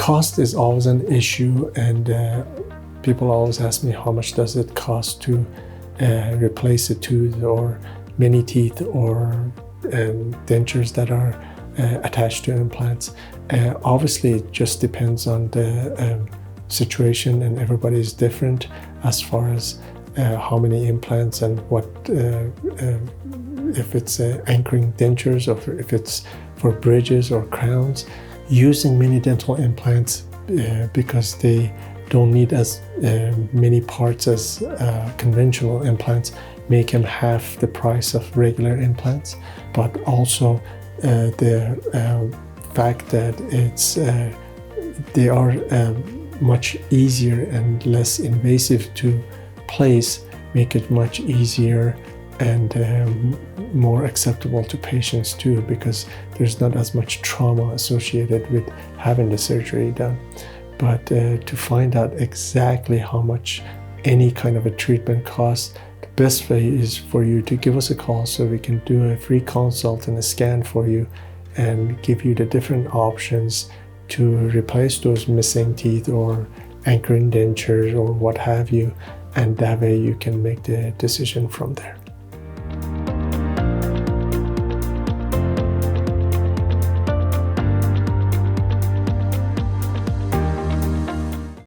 Cost is always an issue, and people always ask me how much does it cost to replace a tooth or many teeth or dentures that are attached to implants. Obviously, it just depends on the situation, and everybody is different as far as how many implants and what, if it's anchoring dentures or if it's for bridges or crowns. Using mini dental implants because they don't need as many parts as conventional implants make them half the price of regular implants, but also the fact that they are much easier and less invasive to place make it much easier and more acceptable to patients too, because there's not as much trauma associated with having the surgery done. But to find out exactly how much any kind of a treatment costs, the best way is for you to give us a call so we can do a free consult and a scan for you and give you the different options to replace those missing teeth or anchoring dentures or what have you, and that way you can make the decision from there.